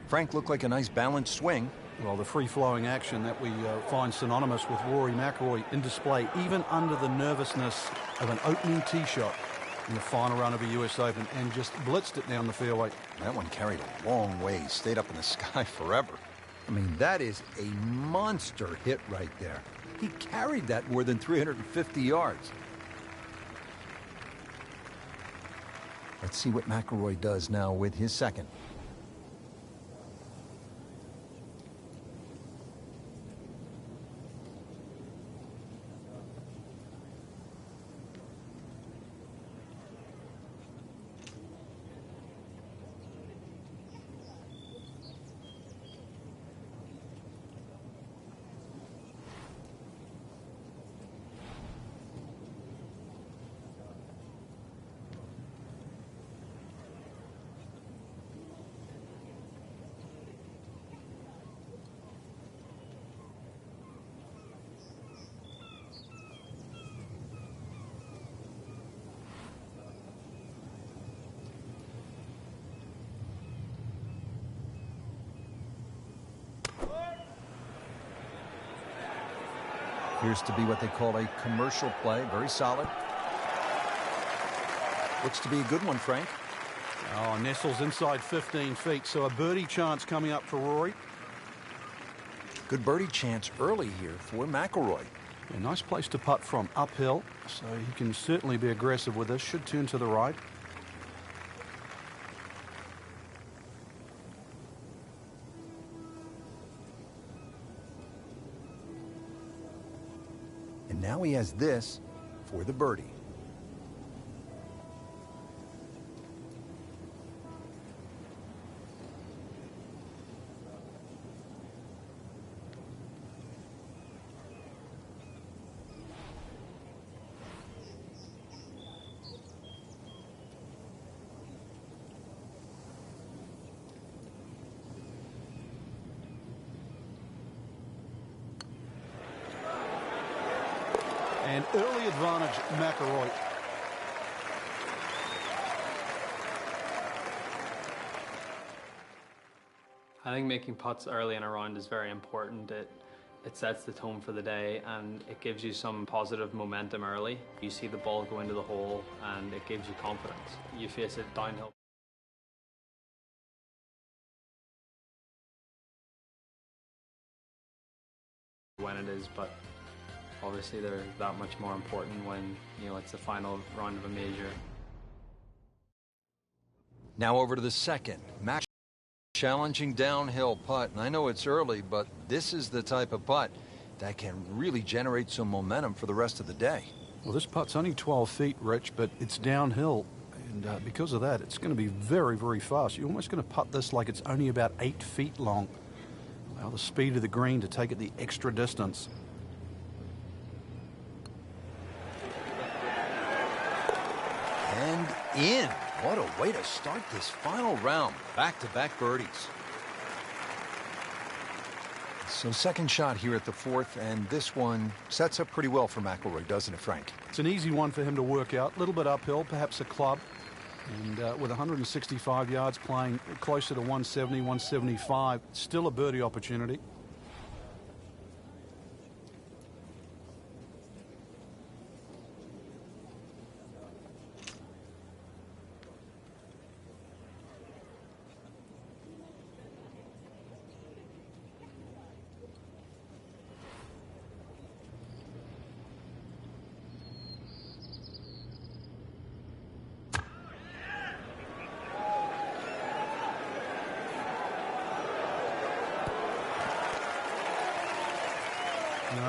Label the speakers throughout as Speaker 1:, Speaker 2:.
Speaker 1: Frank looked like a nice balanced swing.
Speaker 2: Well, the free-flowing action that we find synonymous with Rory McIlroy in display, even under the nervousness of an opening tee shot in the final run of a US Open, and just blitzed it down the fairway.
Speaker 1: That one carried a long way, stayed up in the sky forever. I mean, that is a monster hit right there. He carried that more than 350 yards. Let's see what McIlroy does now with his second. Appears to be what they call a commercial play. Very solid. Looks to be a good one, Frank.
Speaker 2: Oh, nestles inside 15 feet, so a birdie chance coming up for Rory.
Speaker 1: Good birdie chance early here for McIlroy.
Speaker 2: A nice place to putt from, uphill, so he can certainly be aggressive with this. Should turn to the right.
Speaker 1: And now he has this for the birdie.
Speaker 2: And early advantage, McIlroy.
Speaker 3: I think making putts early in a round is very important. It sets the tone for the day, and it gives you some positive momentum early. You see the ball go into the hole, and it gives you confidence. You face it downhill. When it is, but obviously they're that much more important when, you know, it's the final round of a major.
Speaker 1: Now over to the second. Max challenging downhill putt. And I know it's early, but this is the type of putt that can really generate some momentum for the rest of the day.
Speaker 2: Well, this putt's only 12 feet, Rich, but it's downhill. And because of that, it's going to be very, very fast. You're almost going to putt this like it's only about 8 feet long. Allow the speed of the green to take it the extra distance.
Speaker 1: And in. What a way to start this final round. Back-to-back birdies. So second shot here at the fourth, and this one sets up pretty well for McIlroy, doesn't it, Frank?
Speaker 2: It's an easy one for him to work out. A little bit uphill, perhaps a club. And with 165 yards, playing closer to 170, 175, still a birdie opportunity.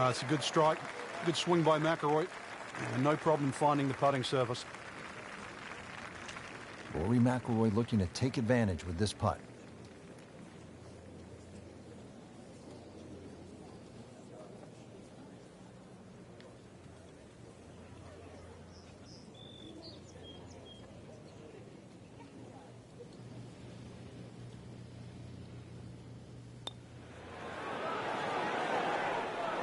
Speaker 2: It's a good strike, good swing by McIlroy, and no problem finding the putting surface.
Speaker 1: Rory McIlroy looking to take advantage with this putt.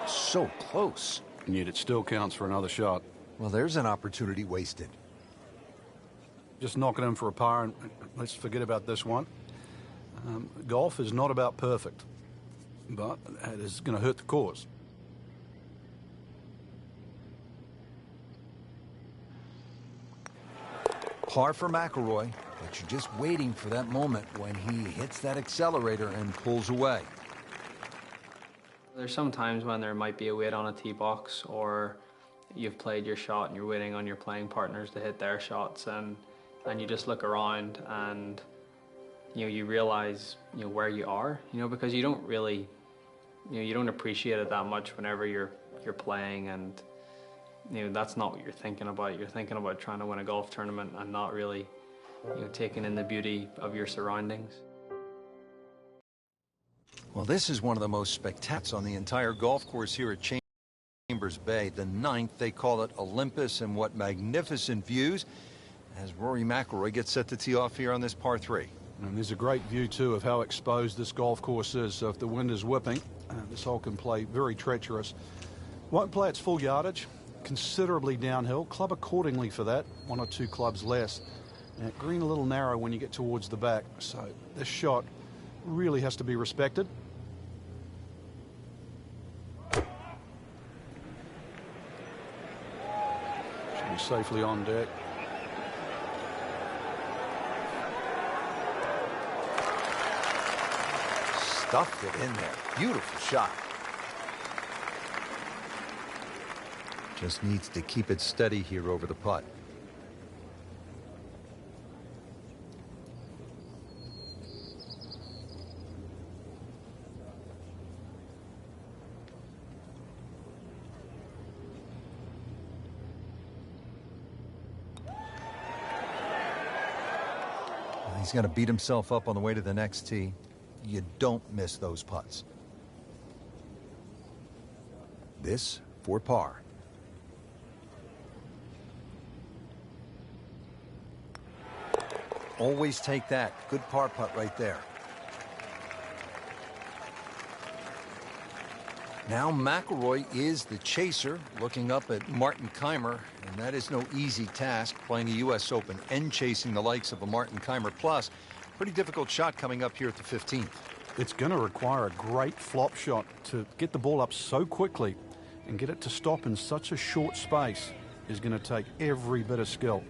Speaker 1: So close.
Speaker 2: And yet it still counts for another shot.
Speaker 1: Well, there's an opportunity wasted.
Speaker 2: Just knock it in for a par, and let's forget about this one. Golf is not about perfect, but it is going to hurt the cause.
Speaker 1: Par for McIlroy, but you're just waiting for that moment when he hits that accelerator and pulls away.
Speaker 3: There's some times when there might be a wait on a tee box, or you've played your shot and you're waiting on your playing partners to hit their shots, and you just look around and you realize where you are, because you don't really, you don't appreciate it that much whenever you're playing, and that's not what you're thinking about. You're thinking about trying to win a golf tournament and not really taking in the beauty of your surroundings.
Speaker 1: Well, this is one of the most spectacular on the entire golf course here at Chambers Bay. The 9th, they call it Olympus, and what magnificent views as Rory McIlroy gets set to tee off here on this par 3.
Speaker 2: And there's a great view, too, of how exposed this golf course is. So if the wind is whipping, this hole can play very treacherous. Won't play its full yardage, considerably downhill. Club accordingly for that, 1 or 2 clubs less. And green a little narrow when you get towards the back. So this shot really has to be respected. Should be safely on deck.
Speaker 1: Stuffed it in there. Beautiful shot. Just needs to keep it steady here over the putt. He's going to beat himself up on the way to the next tee. You don't miss those putts. This for par. Always take that. Good par putt right there. Now McIlroy is the chaser, looking up at Martin Kaymer, and that is no easy task, playing the U.S. Open and chasing the likes of a Martin Kaymer. Plus, pretty difficult shot coming up here at the 15th.
Speaker 2: It's going to require a great flop shot to get the ball up so quickly and get it to stop in such a short space is going to take every bit of skill.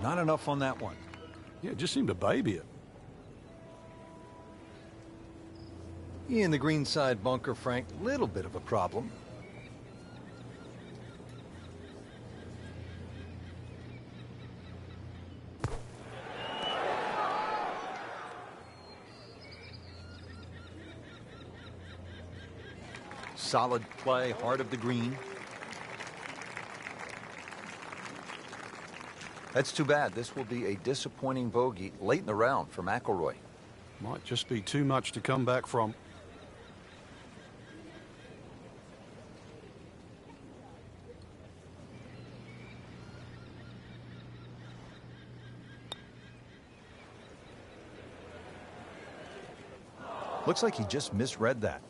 Speaker 1: Not enough on that one.
Speaker 2: Yeah, it just seemed to baby it.
Speaker 1: In the greenside bunker, Frank, little bit of a problem. Solid play, heart of the green. That's too bad. This will be a disappointing bogey late in the round for McIlroy.
Speaker 2: Might just be too much to come back from.
Speaker 1: Looks like he just misread that.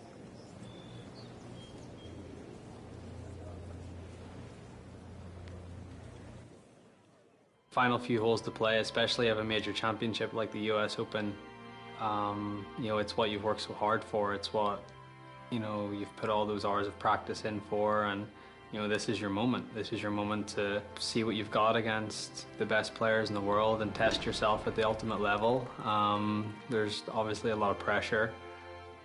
Speaker 3: Final few holes to play, especially of a major championship like the US Open. It's what you've worked so hard for. It's what you've put all those hours of practice in for, and this is your moment. This is your moment to see what you've got against the best players in the world and test yourself at the ultimate level. There's obviously a lot of pressure.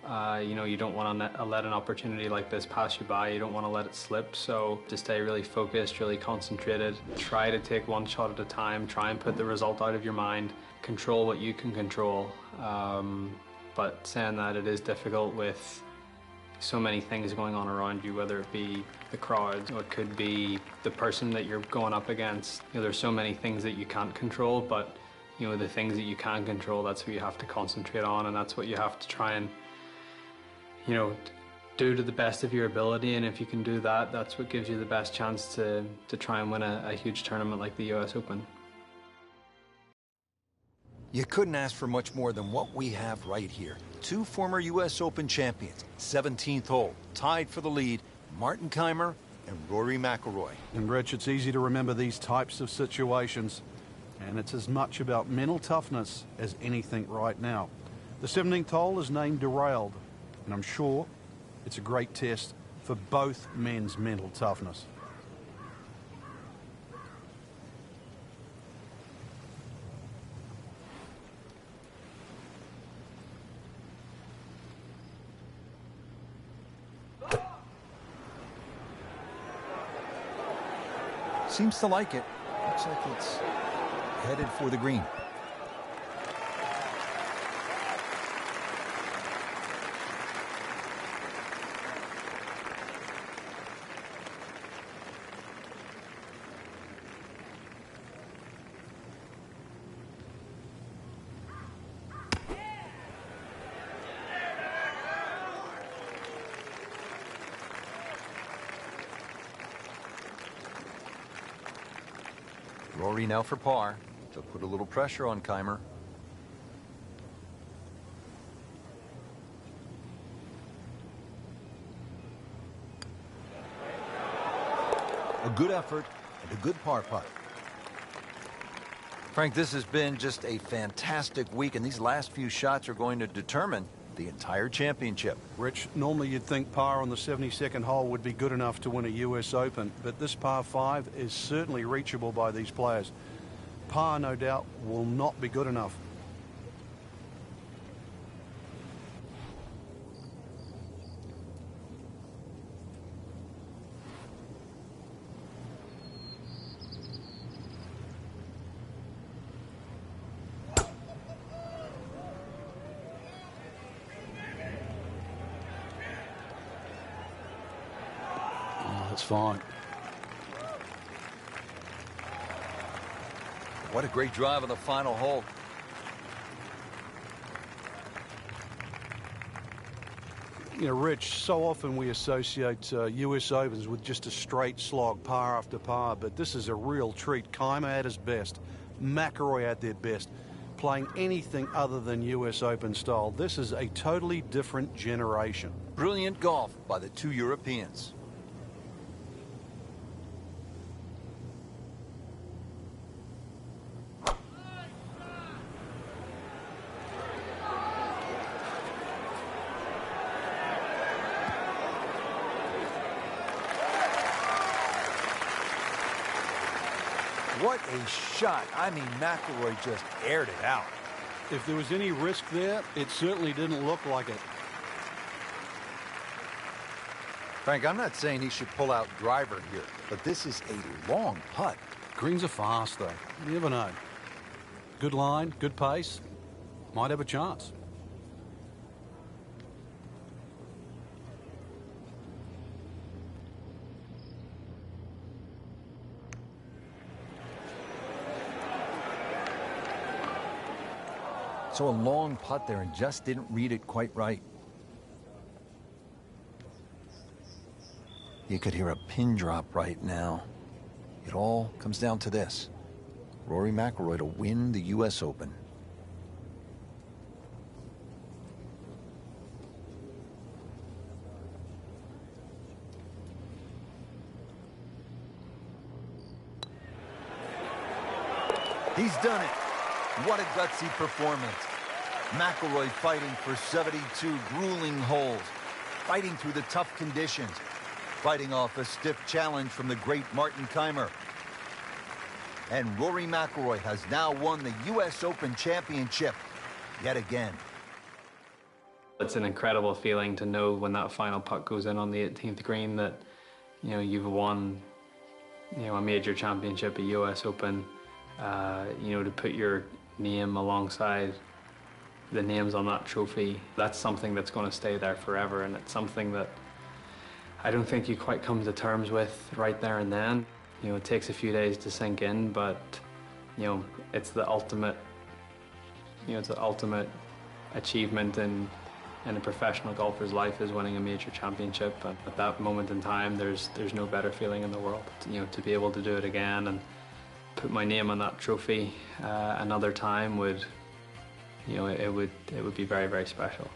Speaker 3: You don't want to let an opportunity like this pass you by. You don't want to let it slip. So just stay really focused, really concentrated. Try to take one shot at a time. Try and put the result out of your mind. Control what you can control. But saying that, it is difficult with so many things going on around you, whether it be the crowd, or it could be the person that you're going up against. There's so many things that you can't control, but You know, the things that you can control, that's what you have to concentrate on, and that's what you have to try and, you know, do to the best of your ability. And if you can do that, that's what gives you the best chance to try and win a huge tournament like the US Open.
Speaker 1: You couldn't ask for much more than what we have right here. Two former US Open champions, 17th hole, tied for the lead, Martin Kaymer and Rory McIlroy.
Speaker 2: And Rich, it's easy to remember these types of situations, and it's as much about mental toughness as anything right now. The 17th hole is named Derailed, and I'm sure it's a great test for both men's mental toughness.
Speaker 1: Seems to like it. Looks like it's headed for the green. Rory now for par to put a little pressure on Kaymer. A good effort and a good par putt. Frank, this has been just a fantastic week, and these last few shots are going to determine the entire championship.
Speaker 2: Rich, normally you'd think par on the 72nd hole would be good enough to win a US Open, but this par 5 is certainly reachable by these players. Par, no doubt, will not be good enough. That's fine.
Speaker 1: What a great drive on the final hole.
Speaker 2: You know, Rich, so often we associate US Opens with just a straight slog, par after par, but this is a real treat. Kaymer at his best, McIlroy at their best, playing anything other than US Open style. This is a totally different generation.
Speaker 1: Brilliant golf by the two Europeans. What a shot. I mean, McIlroy just aired it out.
Speaker 2: If there was any risk there, it certainly didn't look like it.
Speaker 1: Frank, I'm not saying he should pull out driver here, but this is a long putt.
Speaker 2: Greens are fast, though. You never know. Good line, good pace. Might have a chance.
Speaker 1: So a long putt there and just didn't read it quite right. You could hear a pin drop right now. It all comes down to this. Rory McIlroy to win the US Open. He's done it. What a gutsy performance. McIlroy fighting for 72 grueling holes, fighting through the tough conditions, fighting off a stiff challenge from the great Martin Kaymer. And Rory McIlroy has now won the US Open Championship yet again.
Speaker 3: It's an incredible feeling to know when that final putt goes in on the 18th green that, you know, you've won, you know, a major championship, a US Open. You know, to put your name alongside the names on that trophy, that's something that's going to stay there forever, and it's something that I don't think you quite come to terms with right there and then. You know, it takes a few days to sink in, but, you know, it's the ultimate You know, it's the ultimate achievement in a professional golfer's life is winning a major championship. And at that moment in time, there's no better feeling in the world. You know, to be able to do it again and put my name on that trophy another time would, you know, it would be very, very special.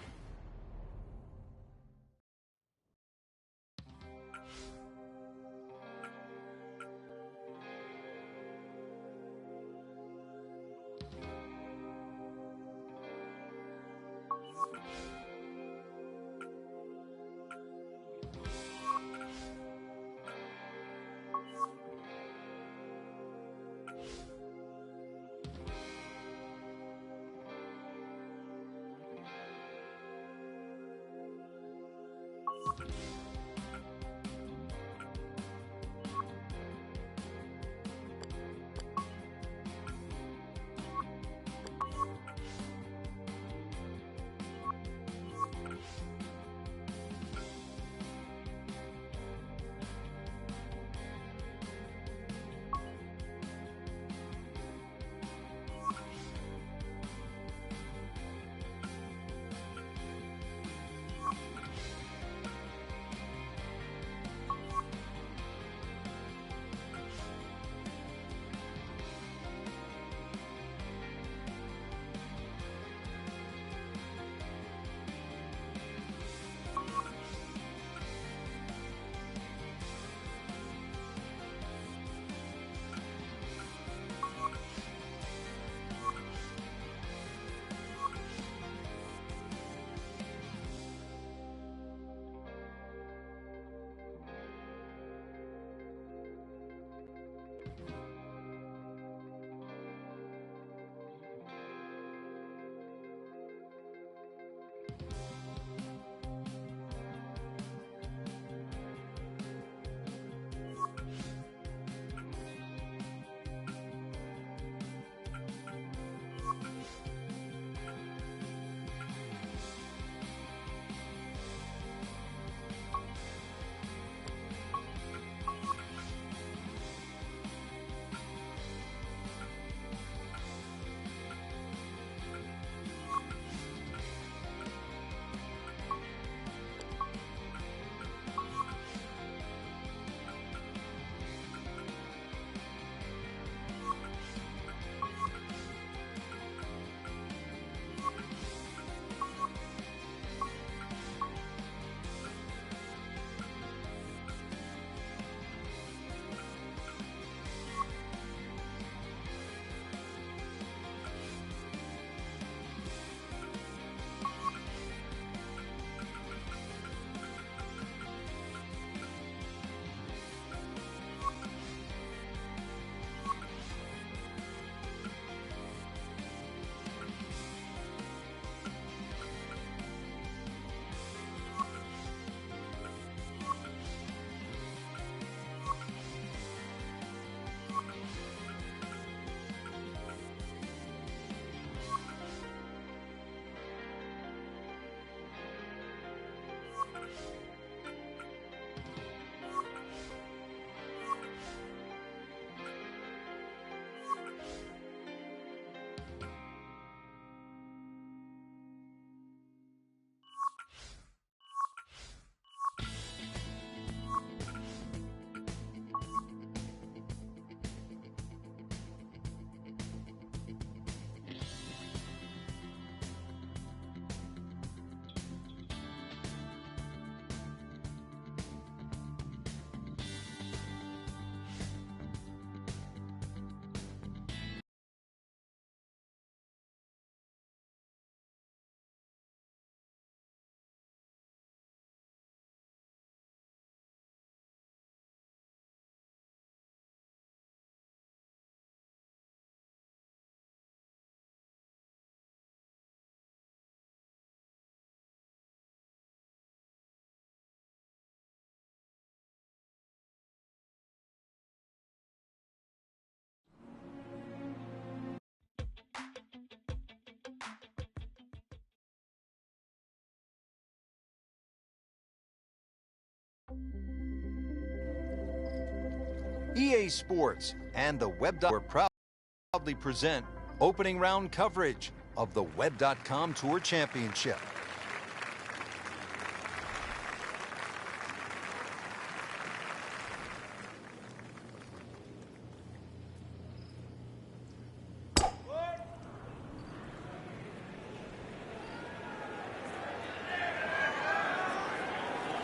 Speaker 1: EA Sports and the Web. Proudly present opening round coverage of the Web.com Tour Championship.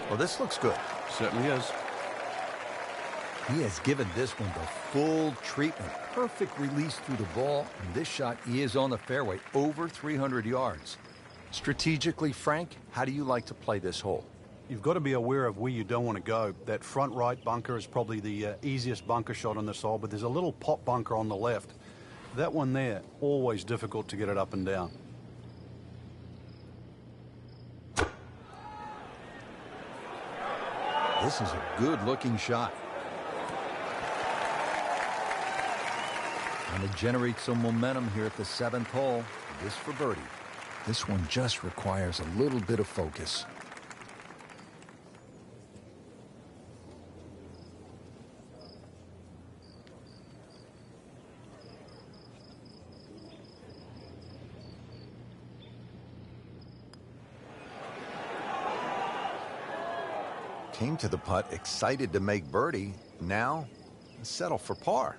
Speaker 1: Well, this looks good.
Speaker 2: Certainly is.
Speaker 1: He has given this one the full treatment. Perfect release through the ball, and this shot is on the fairway, over 300 yards. Strategically, Frank, how do you like to play this hole?
Speaker 2: You've got to be aware of where you don't want to go. That front right bunker is probably the easiest bunker shot on this hole, but there's a little pop bunker on the left. That one there, always difficult to get it up and down.
Speaker 1: This is a good-looking shot. And to generate some momentum here at the 7th hole, this for birdie. This one just requires a little bit of focus. Came to the putt excited to make birdie. Now, settle for par.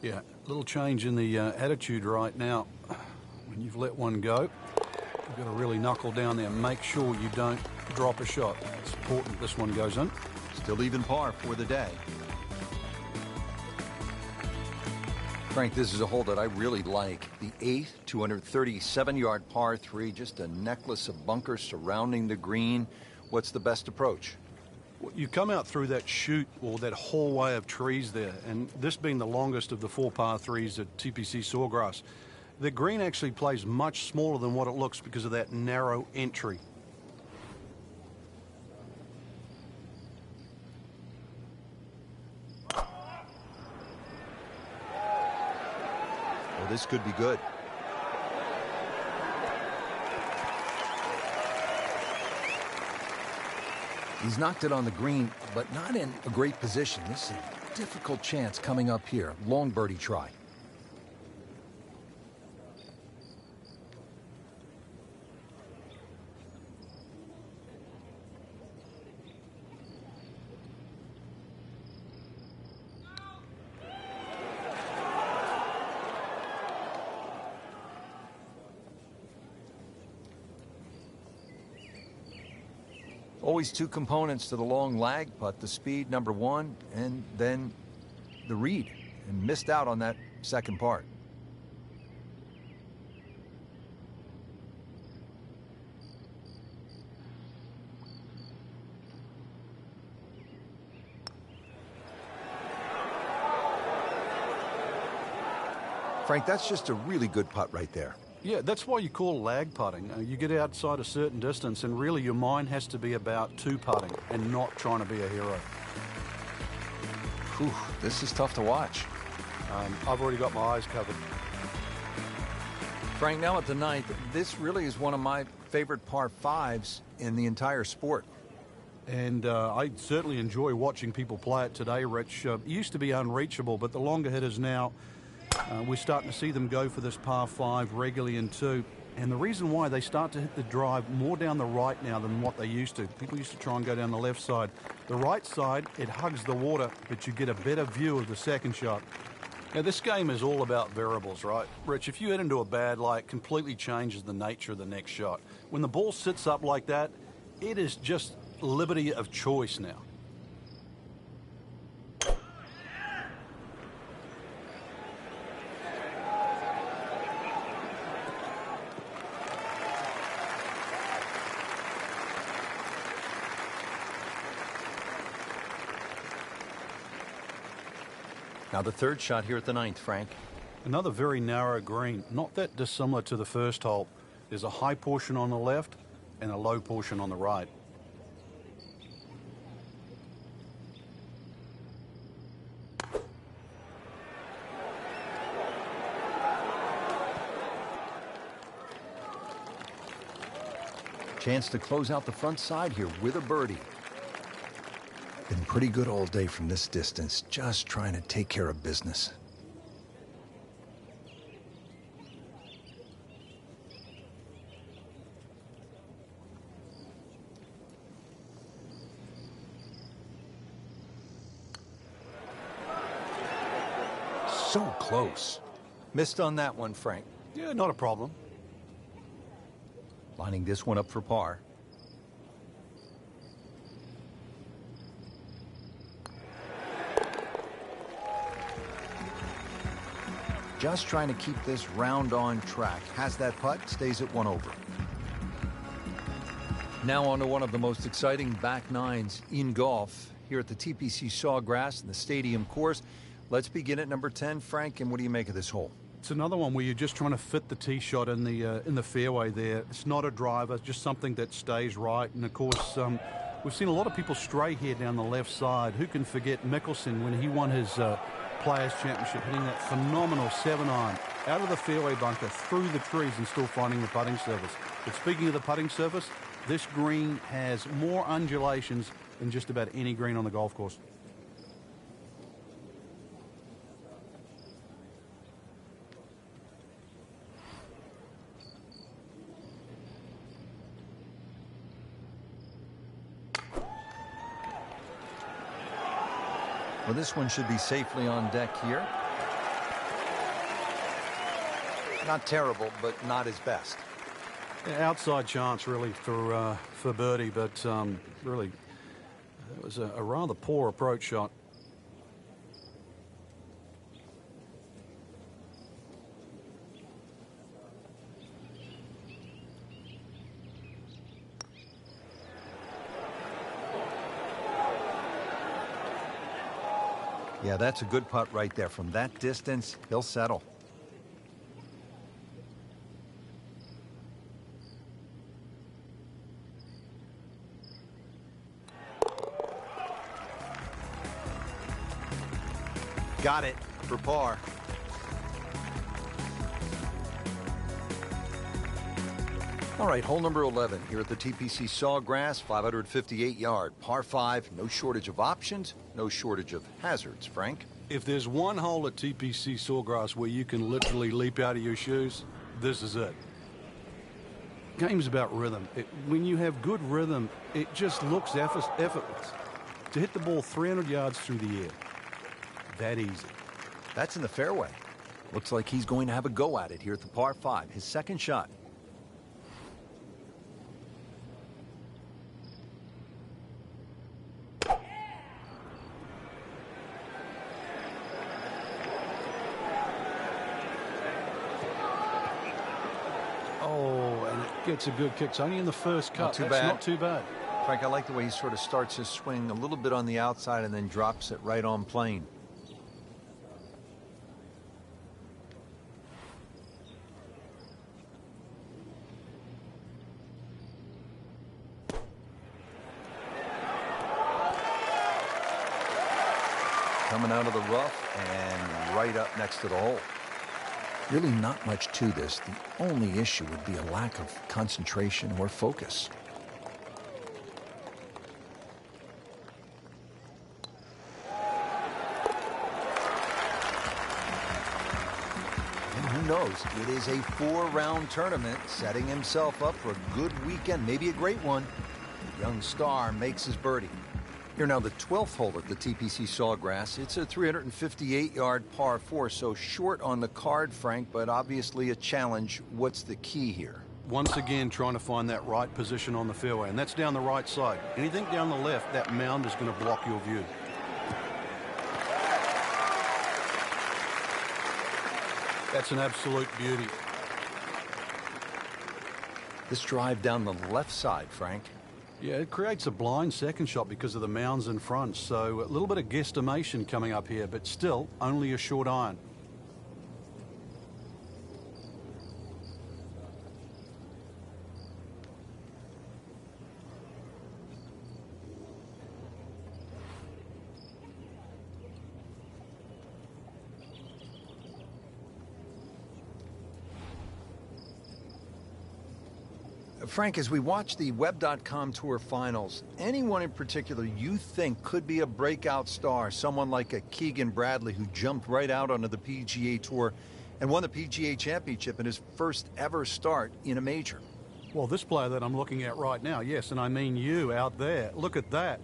Speaker 2: Yeah, a little change in the attitude right now. When you've let one go, you've got to really knuckle down there and make sure you don't drop a shot. It's important this one goes in.
Speaker 1: Still even par for the day. Frank, this is a hole that I really like. The 8th, 237-yard par 3, just a necklace of bunkers surrounding the green. What's the best approach?
Speaker 2: You come out through that chute or that hallway of trees there, and this being the longest of the 4 par 3s at TPC Sawgrass, the green actually plays much smaller than what it looks because of that narrow entry.
Speaker 1: Well, this could be good. He's knocked it on the green, but not in a great position. This is a difficult chance coming up here. Long birdie try. Always 2 components to the long lag putt, the speed, number 1, and then the read, and missed out on that second part. Frank, that's just a really good putt right there.
Speaker 2: Yeah, that's why you call lag putting. You get outside a certain distance, and really your mind has to be about 2-putting and not trying to be a hero.
Speaker 1: Whew, this is tough to watch.
Speaker 2: I've already got my eyes covered.
Speaker 1: Frank, now at the 9th, this really is one of my favorite par 5s in the entire sport.
Speaker 2: And I certainly enjoy watching people play it today, Rich. It used to be unreachable, but the longer hitters now, we're starting to see them go for this par 5 regularly in 2. And the reason why, they start to hit the drive more down the right now than what they used to. People used to try and go down the left side. The right side, it hugs the water, but you get a better view of the second shot. Now, this game is all about variables, right? Rich, if you hit into a bad lie, it completely changes the nature of the next shot. When the ball sits up like that, it is just liberty of choice now.
Speaker 1: Now the 3rd shot here at the 9th, Frank.
Speaker 2: Another very narrow green, not that dissimilar to the first hole. There's a high portion on the left and a low portion on the right.
Speaker 1: Chance to close out the front side here with a birdie. Been pretty good all day from this distance, just trying to take care of business. So close. Missed on that one, Frank.
Speaker 2: Yeah, not a problem.
Speaker 1: Lining this one up for par. Just trying to keep this round on track. Has that putt, stays at 1 over. Now on to one of the most exciting back nines in golf here at the TPC Sawgrass and the Stadium course. Let's begin at number 10, Frank, and what do you make of this hole?
Speaker 2: It's another one where you're just trying to fit the tee shot in the fairway there. It's not a driver, just something that stays right. And of course, we've seen a lot of people stray here down the left side. Who can forget Mickelson when he won his Players Championship, hitting that phenomenal 7-iron out of the fairway bunker through the trees and still finding the putting surface. But speaking of the putting surface, this green has more undulations than just about any green on the golf course.
Speaker 1: Well, this one should be safely on deck here. Not terrible, but not his best.
Speaker 2: Yeah, outside chance, really, for birdie, but really, it was a rather poor approach shot.
Speaker 1: Yeah, that's a good putt right there. From that distance, he'll settle. Got it for par. All right, hole number 11 here at the TPC Sawgrass, 558-yard, par 5. No shortage of options, no shortage of hazards, Frank.
Speaker 2: If there's one hole at TPC Sawgrass where you can literally leap out of your shoes, this is it. Game's about rhythm. When you have good rhythm, it just looks effortless. To hit the ball 300 yards through the air, that easy.
Speaker 1: That's in the fairway. Looks like he's going to have a go at it here at the par 5, his second shot.
Speaker 2: Gets a good kick. It's only in the first cut.
Speaker 1: Not too
Speaker 2: That's
Speaker 1: bad.
Speaker 2: not too bad.
Speaker 1: Frank, I like the way he sort of starts his swing a little bit on the outside and then drops it right on plane. Coming out of the rough and right up next to the hole. Really not much to this. The only issue would be a lack of concentration or focus. And who knows? It is a 4-round tournament, setting himself up for a good weekend, maybe a great one. The young star makes his birdie. Here now, the 12th hole at the TPC Sawgrass. It's a 358-yard par 4, so short on the card, Frank, but obviously a challenge. What's the key here?
Speaker 2: Once again, trying to find that right position on the fairway, and that's down the right side. Anything down the left, that mound is going to block your view. That's an absolute beauty.
Speaker 1: This drive down the left side, Frank.
Speaker 2: Yeah, it creates a blind second shot because of the mounds in front, so a little bit of guesstimation coming up here, but still only a short iron.
Speaker 1: Frank, as we watch the Web.com Tour Finals, anyone in particular you think could be a breakout star, someone like a Keegan Bradley who jumped right out onto the PGA Tour and won the PGA Championship in his first ever start in a major?
Speaker 2: Well, this player that I'm looking at right now, yes, and I mean you out there. Look at that.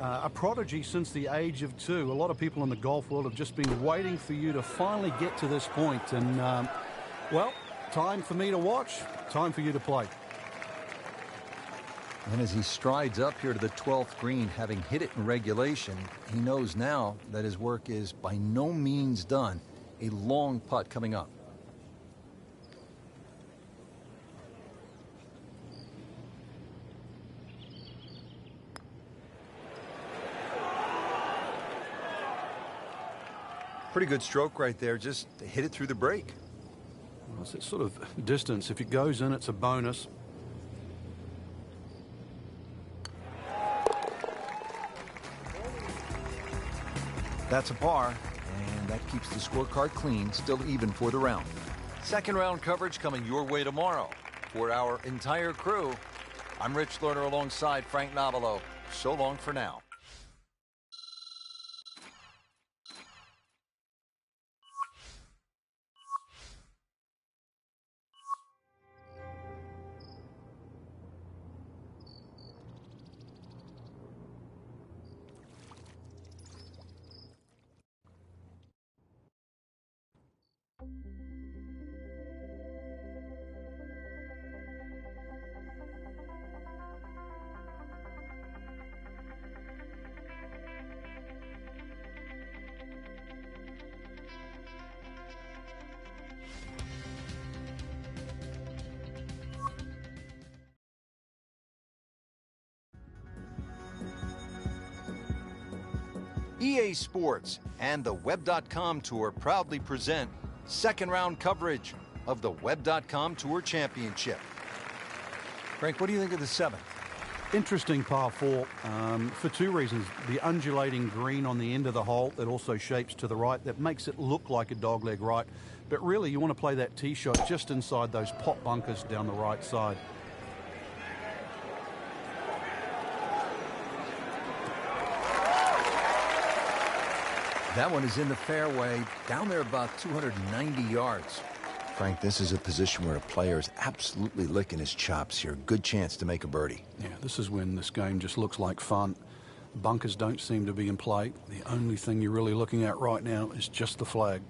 Speaker 2: a prodigy since the age of 2. A lot of people in the golf world have just been waiting for you to finally get to this point. And, well, time for me to watch, time for you to play.
Speaker 1: And as he strides up here to the 12th green, having hit it in regulation, he knows now that his work is by no means done. A long putt coming up. Pretty good stroke right there, just to hit it through the break.
Speaker 2: Well, it's that sort of distance. If it goes in, it's a bonus.
Speaker 1: That's a par, and that keeps the scorecard clean, still even for the round. Second round coverage coming your way tomorrow. For our entire crew, I'm Rich Lerner alongside Frank Nobilo. So long for now. EA Sports and the Web.com Tour proudly present second round coverage of the Web.com Tour Championship. Frank, what do you think of the 7th?
Speaker 2: Interesting par 4 for 2 reasons. The undulating green on the end of the hole that also shapes to the right, that makes it look like a dogleg right. But really, you want to play that tee shot just inside those pot bunkers down the right side.
Speaker 1: That one is in the fairway, down there about 290 yards. Frank, this is a position where a player is absolutely licking his chops here. Good chance to make a birdie.
Speaker 2: Yeah, this is when this game just looks like fun. Bunkers don't seem to be in play. The only thing you're really looking at right now is just the flag.